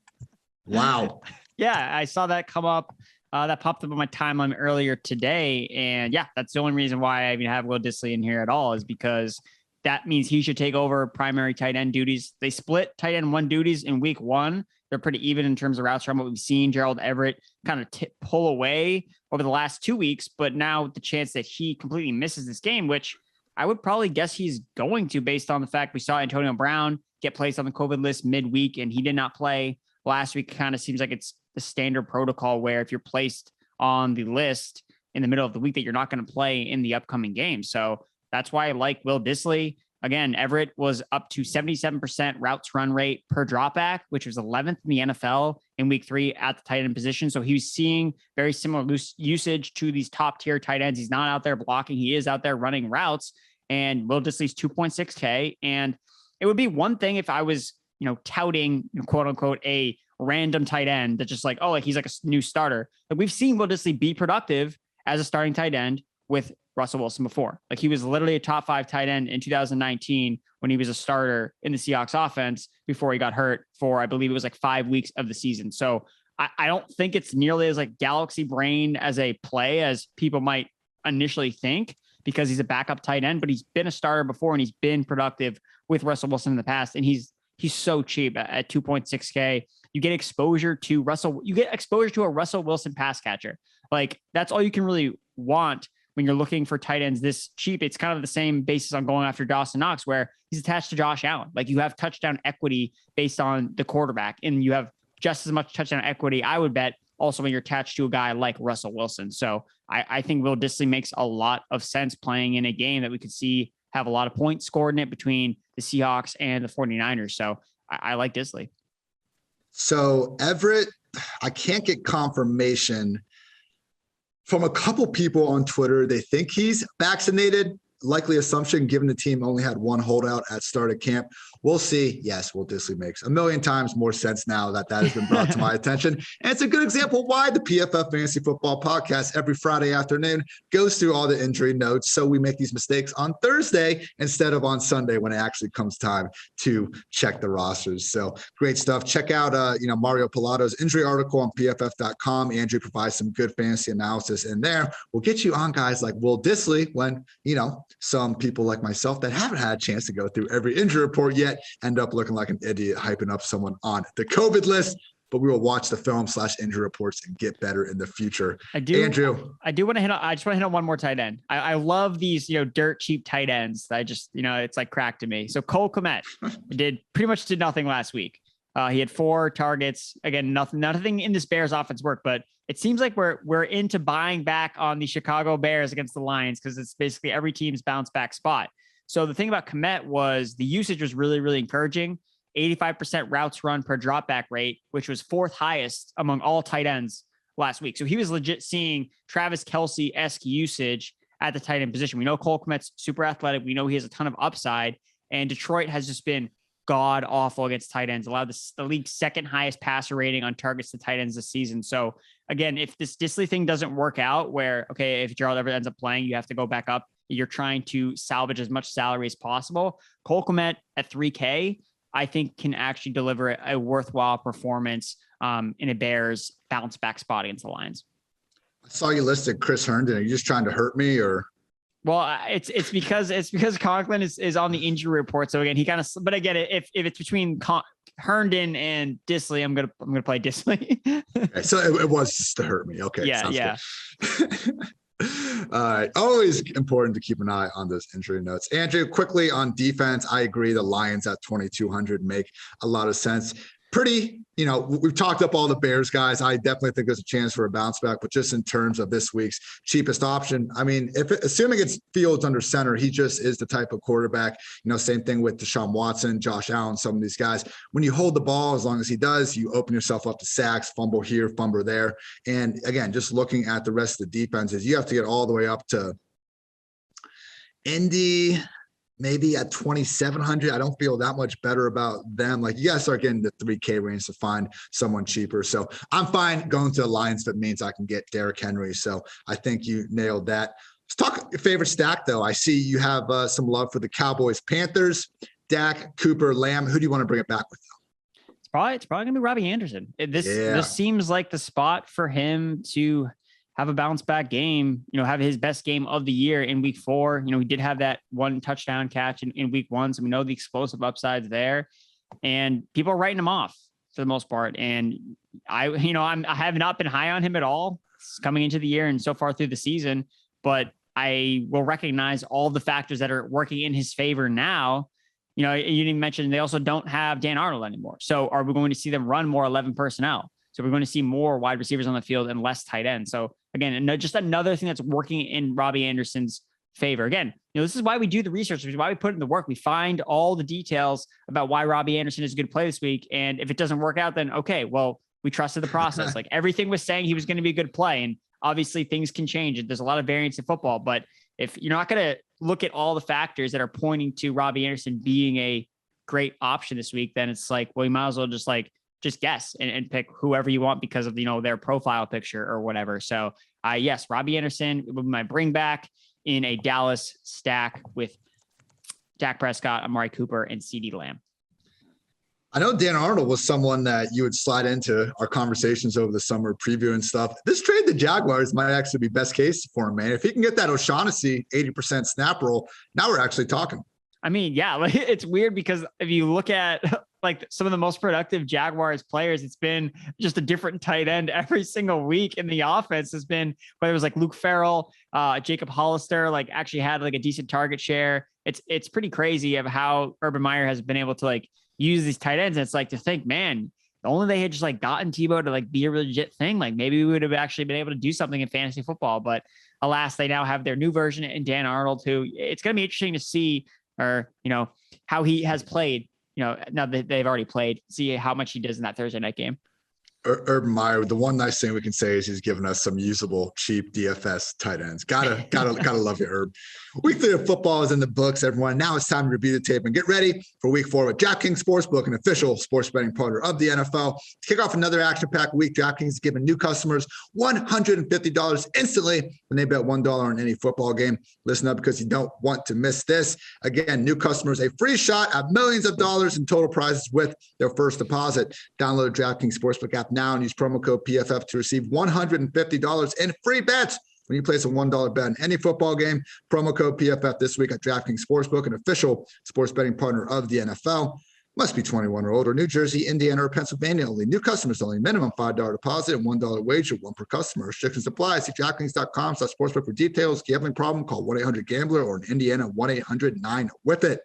Wow. Yeah, I saw that come up. That popped up on my timeline earlier today. And yeah, that's the only reason why I even have Will Dissly in here at all is because that means he should take over primary tight end duties. They split tight end 1 duties in week 1. They're pretty even in terms of routes from what we've seen Gerald Everett kind of pull away over the last 2 weeks. But now the chance that he completely misses this game, which I would probably guess he's going to based on the fact we saw Antonio Brown get placed on the COVID list midweek and he did not play last week. Kind of seems like it's the standard protocol where if you're placed on the list in the middle of the week that you're not going to play in the upcoming game. So that's why I like Will Dissly. Again, Everett was up to 77% routes run rate per dropback, which was 11th in the NFL in week 3 at the tight end position. So he was seeing very similar usage to these top tier tight ends. He's not out there blocking. He is out there running routes, and Will Dissly's 2.6K. And it would be one thing if I was, touting quote unquote, a random tight end that's just like, he's like a new starter. Like we've seen Will Dissly be productive as a starting tight end with Russell Wilson before. Like he was literally a top 5 tight end in 2019 when he was a starter in the Seahawks offense before he got hurt for, I believe it was like 5 weeks of the season. So I don't think it's nearly as like galaxy brain as a play as people might initially think because he's a backup tight end, but he's been a starter before and he's been productive with Russell Wilson in the past. And he's so cheap at 2.6K. You get exposure to a Russell Wilson pass catcher. Like that's all you can really want when you're looking for tight ends this cheap. It's kind of the same basis on going after Dawson Knox, where he's attached to Josh Allen. Like you have touchdown equity based on the quarterback, and you have just as much touchdown equity, I would bet, also when you're attached to a guy like Russell Wilson. So I think Will Dissly makes a lot of sense playing in a game that we could see have a lot of points scored in it between the Seahawks and the 49ers. So I like Dissly. So Everett, I can't get confirmation from a couple people on Twitter. They think he's vaccinated. Likely assumption, given the team only had 1 holdout at start of camp. We'll see. Yes, Will Dissly makes a million times more sense now that has been brought to my attention. And it's a good example why the PFF Fantasy Football Podcast every Friday afternoon goes through all the injury notes. So we make these mistakes on Thursday instead of on Sunday when it actually comes time to check the rosters. So great stuff. Check out, Mario Pilato's injury article on PFF.com. Andrew provides some good fantasy analysis in there. We'll get you on guys like Will Dissly when, some people like myself that haven't had a chance to go through every injury report yet end up looking like an idiot hyping up someone on the COVID list. But we will watch the film/injury reports and get better in the future. Andrew, I just want to hit on one more tight end. I love these, dirt cheap tight ends. I just, it's like crack to me. So Cole Kmet did nothing last week. He had 4 targets. Again, nothing in this Bears offense worked, but it seems like we're into buying back on the Chicago Bears against the Lions because it's basically every team's bounce back spot. So the thing about Kmet was the usage was really, really encouraging. 85% routes run per dropback rate, which was 4th highest among all tight ends last week. So he was legit seeing Travis Kelce-esque usage at the tight end position. We know Cole Kmet's super athletic. We know he has a ton of upside, and Detroit has just been god awful against tight ends, allowed the league's 2nd highest passer rating on targets to tight ends this season. So again, if this Dissly thing doesn't work out where, okay, if Gerald Everett ends up playing, you have to go back up. You're trying to salvage as much salary as possible. Cole Kmet at 3K, I think can actually deliver a worthwhile performance in a Bears bounce back spot against the Lions. I saw you listed Chris Herndon. Are you just trying to hurt me or? Well, it's because Conklin is on the injury report. So again, he kind of, but again, if it's between Herndon and Dissly, I'm gonna play Dissly. Okay, so it was just to hurt me. Okay, yeah. All right. Always important to keep an eye on those injury notes. Andrew, quickly on defense, I agree the Lions at 2,200 make a lot of sense. Pretty, we've talked up all the Bears guys. I definitely think there's a chance for a bounce back, but just in terms of this week's cheapest option, I mean, assuming it's Fields under center, he just is the type of quarterback, same thing with Deshaun Watson, Josh Allen, some of these guys. When you hold the ball, as long as he does, you open yourself up to sacks, fumble here, fumble there. And again, just looking at the rest of the defenses, you have to get all the way up to Indy, maybe at 2,700. I don't feel that much better about them. Like, you guys start getting the 3K range to find someone cheaper. So I'm fine going to the Lions if it means I can get Derrick Henry. So I think you nailed that. Let's talk your favorite stack, though. I see you have some love for the Cowboys, Panthers, Dak, Cooper, Lamb. Who do you want to bring it back with, though? It's probably gonna be Robby Anderson. This seems like the spot for him to have a bounce back game, have his best game of the year in week 4. He did have that 1 touchdown catch in week 1. So we know the explosive upsides there, and people are writing him off for the most part. And I have not been high on him at all coming into the year and so far through the season, but I will recognize all the factors that are working in his favor now. You didn't mention they also don't have Dan Arnold anymore. So are we going to see them run more 11 personnel? So we're going to see more wide receivers on the field and less tight ends. So again, just another thing that's working in Robby Anderson's favor. Again, this is why we do the research, which is why we put in the work. We find all the details about why Robby Anderson is a good play this week. And if it doesn't work out, then okay, well, we trusted the process. Like, everything was saying he was going to be a good play. And obviously things can change. There's a lot of variance in football, but if you're not going to look at all the factors that are pointing to Robby Anderson being a great option this week, then it's like, well, you might as well just guess and pick whoever you want because of, their profile picture or whatever. So yes, Robby Anderson will be my bring back in a Dallas stack with Dak Prescott, Amari Cooper, and CeeDee Lamb. I know Dan Arnold was someone that you would slide into our conversations over the summer preview and stuff. This trade, the Jaguars, might actually be best case for him, man. If he can get that O'Shaughnessy 80% snap roll, now we're actually talking. I mean, yeah, it's weird because if you look at some of the most productive Jaguars players, it's been just a different tight end every single week in the offense. Has been, whether it was Luke Farrell, Jacob Hollister, actually had a decent target share. It's pretty crazy of how Urban Meyer has been able to use these tight ends. And it's to think, man, only they had just gotten Tebow to be a legit thing. Maybe we would have actually been able to do something in fantasy football, but alas, they now have their new version in Dan Arnold, who it's going to be interesting to see, or, how he has played, now that they've already played, see how much he does in that Thursday night game. Urban Meyer, the one nice thing we can say is he's given us some usable, cheap DFS tight ends. Gotta love you, Herb. Week 3 of football is in the books, everyone. Now it's time to review the tape and get ready for week 4 with DraftKings Sportsbook, an official sports betting partner of the NFL. To kick off another action-packed week, DraftKings is giving new customers $150 instantly when they bet $1 on any football game. Listen up, because you don't want to miss this. Again, new customers, a free shot at millions of dollars in total prizes with their first deposit. Download the DraftKings Sportsbook app now and use promo code PFF to receive $150 in free bets when you place a $1 bet on any football game. Promo code PFF this week at DraftKings Sportsbook, an official sports betting partner of the NFL. Must be 21 or older. New Jersey, Indiana, or Pennsylvania only. New customers only. Minimum $5 deposit and $1 wager, one per customer. Restrictions apply. See DraftKings.com/sportsbook for details. Gambling problem? Call 1-800-GAMBLER or in Indiana 1-800-9-WHIP-IT.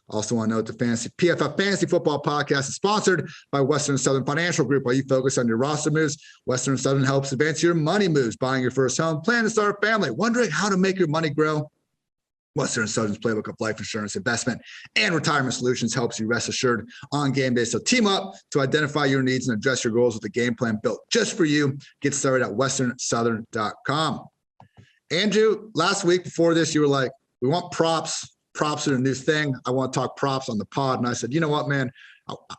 Also want to note the PFF Fantasy Football Podcast is sponsored by Western Southern Financial Group. While you focus on your roster moves, Western Southern helps advance your money moves, buying your first home, planning to start a family, wondering how to make your money grow. Western Southern's playbook of life insurance, investment, and retirement solutions helps you rest assured on game day. So team up to identify your needs and address your goals with a game plan built just for you. Get started at westernsouthern.com. Andrew, last week before this, you were like, we want props. Props are a new thing. I want to talk props on the pod. And I said, you know what, man,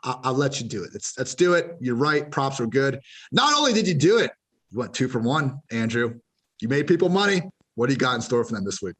I'll let you do it. Let's do it. You're right. Props are good. Not only did you do it, you went 2 for 1, Andrew. You made people money. What do you got in store for them this week?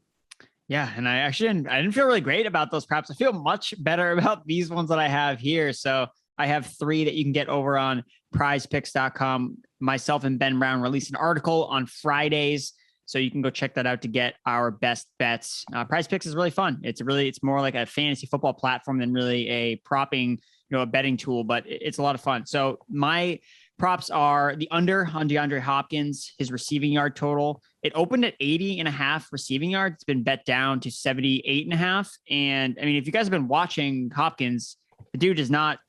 Yeah. And I didn't feel really great about those props. I feel much better about these ones that I have here. So I have 3 that you can get over on prizepicks.com. Myself and Ben Brown released an article on Fridays So you can go check that out to get our best bets. Prize Picks is really fun. It's more like a fantasy football platform than really a propping, a betting tool, but it's a lot of fun. So my props are the under on DeAndre Hopkins, his receiving yard total. It opened at 80.5 receiving yards. It's been bet down to 78.5. And I mean, if you guys have been watching Hopkins, the dude is not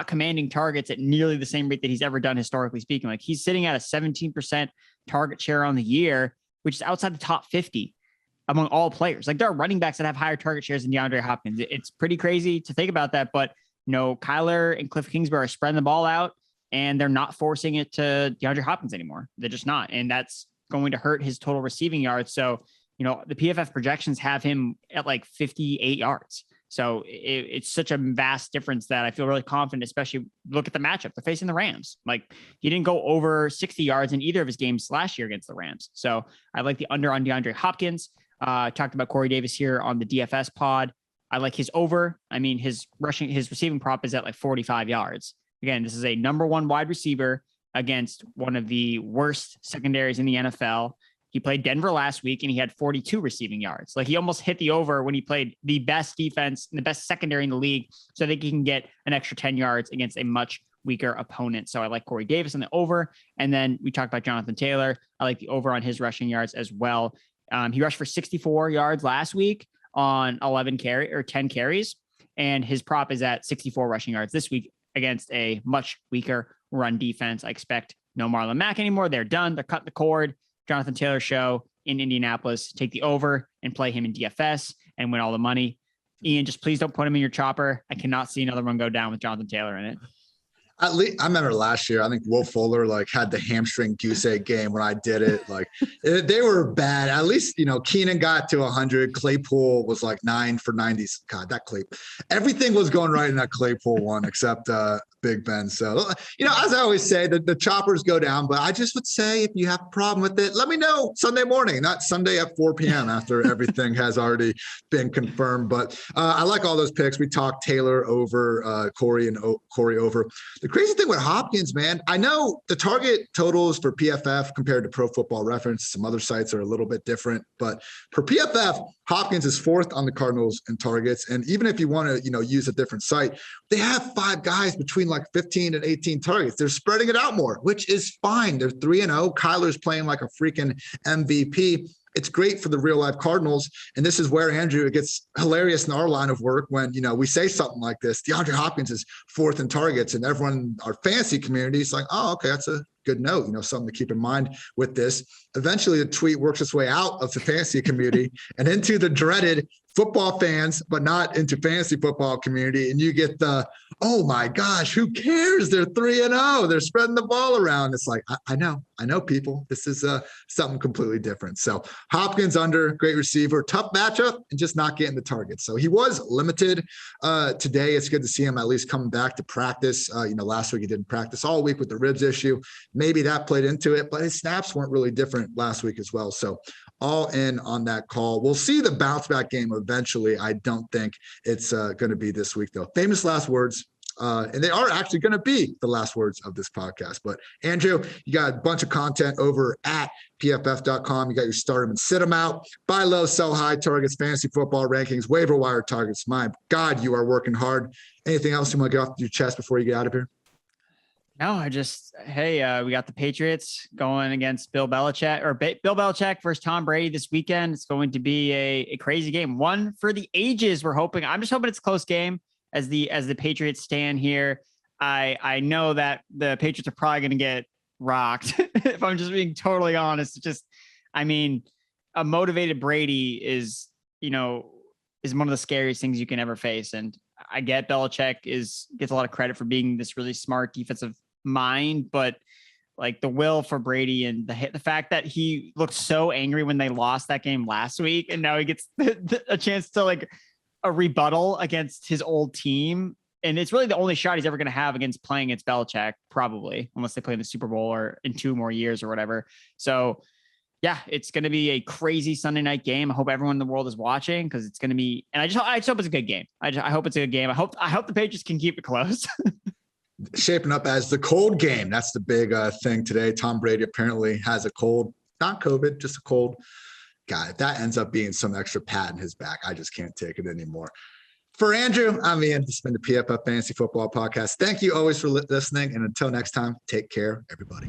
commanding targets at nearly the same rate that he's ever done historically speaking. Like he's sitting at a 17% target share on the year, which is outside the top 50 among all players. Like there are running backs that have higher target shares than DeAndre Hopkins. It's pretty crazy to think about that, but Kyler and Cliff Kingsbury are spreading the ball out and they're not forcing it to DeAndre Hopkins anymore. They're just not. And that's going to hurt his total receiving yards. So, the PFF projections have him at like 58 yards. So it's such a vast difference that I feel really confident, especially look at the matchup. They're facing the Rams. Like he didn't go over 60 yards in either of his games last year against the Rams. So I like the under on DeAndre Hopkins. Talked about Corey Davis here on the DFS pod. I like his over. I mean, his receiving prop is at like 45 yards. Again, this is a number one wide receiver against one of the worst secondaries in the NFL. He played Denver last week and he had 42 receiving yards. Like he almost hit the over when he played the best defense and the best secondary in the league. So I think he can get an extra 10 yards against a much weaker opponent. So I like Corey Davis on the over. And then we talked about Jonathan Taylor. I like the over on his rushing yards as well. He rushed for 64 yards last week on 10 carries. And his prop is at 64 rushing yards this week against a much weaker run defense. I expect no Marlon Mack anymore. They're done. They're cutting the cord. Jonathan Taylor show in Indianapolis. Take the over and play him in DFS and win all the money. Ian, just please don't put him in your chopper. I cannot see another one go down with Jonathan Taylor in it. At least I remember last year, I think Will Fuller had the hamstring goose egg game when I did it. They were bad. At least, Keenan got to 100. Claypool was 9 for 90. God, that Claypool. Everything was going right in that Claypool one except Big Ben. So, as I always say, the choppers go down, but I just would say if you have a problem with it, let me know Sunday morning, not Sunday at 4 p.m. after everything has already been confirmed. But I like all those picks. We talked Taylor over, Corey over. The crazy thing with Hopkins, man, I know the target totals for PFF compared to Pro Football Reference, some other sites are a little bit different, but for PFF, Hopkins is fourth on the Cardinals in targets. And even if you want to, use a different site, they have 5 guys between 15 and 18 targets. They're spreading it out more, which is fine. They're 3-0. Kyler's playing like a freaking MVP. It's great for the real life Cardinals. And this is where, Andrew, it gets hilarious in our line of work when, we say something like this. DeAndre Hopkins is fourth in targets and everyone in our fantasy community is like, oh, okay, that's a good note, something to keep in mind with this. Eventually the tweet works its way out of the fantasy community and into the dreaded football fans, but not into fantasy football community. And you get the, oh my gosh, who cares? They're 3-0. They're spreading the ball around. It's like, I know people, this is something completely different. So Hopkins under, great receiver, tough matchup and just not getting the target. So he was limited today. It's good to see him at least coming back to practice. Last week he didn't practice all week with the ribs issue. Maybe that played into it, but his snaps weren't really different last week as well. So all in on that call. We'll see the bounce back game eventually. I don't think it's going to be this week though. Famous last words. And they are actually going to be the last words of this podcast. But Andrew, you got a bunch of content over at pff.com. You got your start them and sit them out, buy low, sell high targets, fantasy football rankings, waiver wire targets. My God, you are working hard. Anything else you want to get off your chest before you get out of here? No, we got the Patriots going against Bill Belichick versus Tom Brady this weekend. It's going to be a crazy game. One for the ages. I'm just hoping it's a close game as the Patriots stand here. I know that the Patriots are probably going to get rocked if I'm just being totally honest. A motivated Brady is one of the scariest things you can ever face. And I get Belichick gets a lot of credit for being this really smart defensive mind, but the will for Brady and the fact that he looked so angry when they lost that game last week, and now he gets a chance to a rebuttal against his old team. And it's really the only shot he's ever going to have playing against Belichick, probably, unless they play in the Super Bowl or in 2 more years or whatever. So yeah, it's going to be a crazy Sunday night game. I hope everyone in the world is watching because it's going to be, and I just hope it's a good game. I hope it's a good game. I hope the Patriots can keep it close. Shaping up as the cold game. That's the big thing today. Tom Brady apparently has a cold. not COVID, just a cold. God, if that ends up being some extra pat in his back, I just can't take it anymore. For Andrew, I'm Ian. This has been the PFF Fantasy Football Podcast. Thank you always for listening. And until next time, take care, everybody.